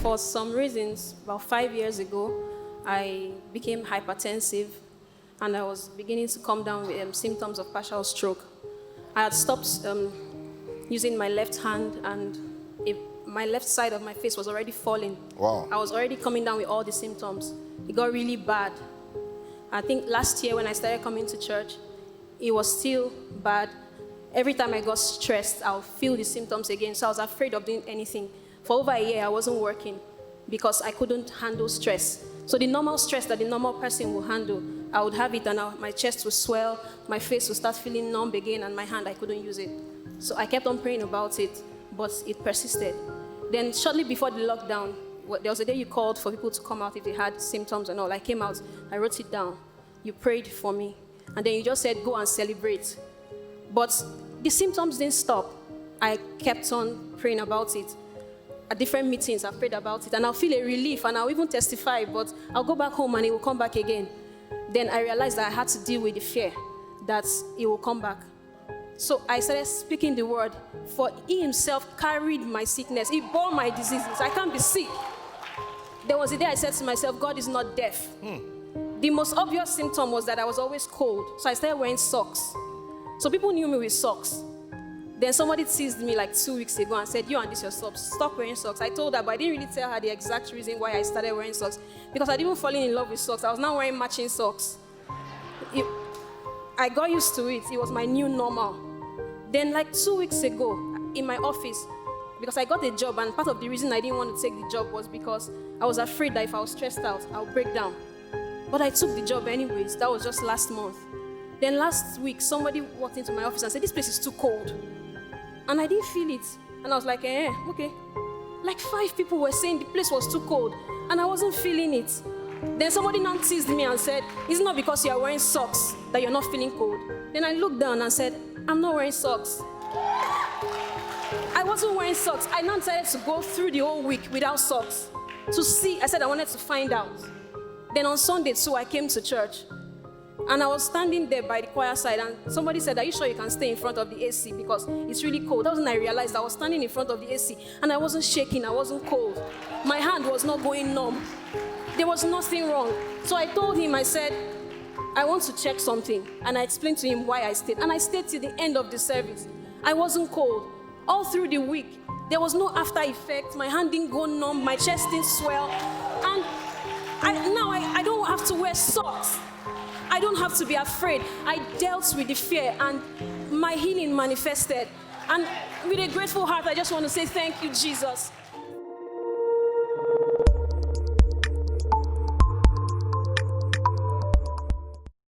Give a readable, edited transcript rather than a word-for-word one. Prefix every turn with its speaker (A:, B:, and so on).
A: For some reasons, about 5 years ago, I became hypertensive and I was beginning to come down with symptoms of partial stroke. I had stopped using my left hand and my left side of my face was already falling.
B: Wow.
A: I was already coming down with all the symptoms. It got really bad. I think last year when I started coming to church, it was still bad. Every time I got stressed, I'll feel the symptoms again. So I was afraid of doing anything. For over a year, I wasn't working because I couldn't handle stress. So the normal stress that the normal person will handle, I would have it and my chest would swell, my face would start feeling numb again, and my hand, I couldn't use it. So I kept on praying about it, but it persisted. Then shortly before the lockdown, there was a day you called for people to come out if they had symptoms and all. I came out, I wrote it down. You prayed for me. And then you just said, go and celebrate. But the symptoms didn't stop. I kept on praying about it. At different meetings, I prayed about it. And I'll feel a relief and I'll even testify, but I'll go back home and it will come back again. Then I realized that I had to deal with the fear that it will come back. So I started speaking the word, for he himself carried my sickness. He bore my diseases. I can't be sick. There was a day I said to myself, God is not deaf. The most obvious symptom was that I was always cold. So I started wearing socks. So people knew me with socks. Then somebody teased me like 2 weeks ago and said, you and this your socks, stop wearing socks. I told her, but I didn't really tell her the exact reason why I started wearing socks. Because I didn't fall in love with socks. I was now wearing matching socks. I got used to it. It was my new normal. Then like 2 weeks ago, in my office, because I got a job, and part of the reason I didn't want to take the job was because I was afraid that if I was stressed out, I would break down. But I took the job anyways. That was just last month. Then last week, somebody walked into my office and said, this place is too cold. And I didn't feel it. And I was like, okay. Like 5 people were saying the place was too cold. And I wasn't feeling it. Then somebody now teased me and said, it's not because you are wearing socks that you're not feeling cold. Then I looked down and said, I'm not wearing socks. I wasn't wearing socks. I now decided to go through the whole week without socks. To see, I said I wanted to find out. Then on Sunday too, I came to church. And I was standing there by the choir side, and somebody said, are you sure you can stay in front of the AC because it's really cold? That was when I realized I was standing in front of the AC, and I wasn't shaking, I wasn't cold. My hand was not going numb. There was nothing wrong. So I told him, I said, I want to check something. And I explained to him why I stayed. And I stayed till the end of the service. I wasn't cold. All through the week, there was no after effect. My hand didn't go numb, my chest didn't swell. And now I don't have to wear socks. I don't have to be afraid. I dealt with the fear and my healing manifested. And with a grateful heart, I just want to say thank you, Jesus.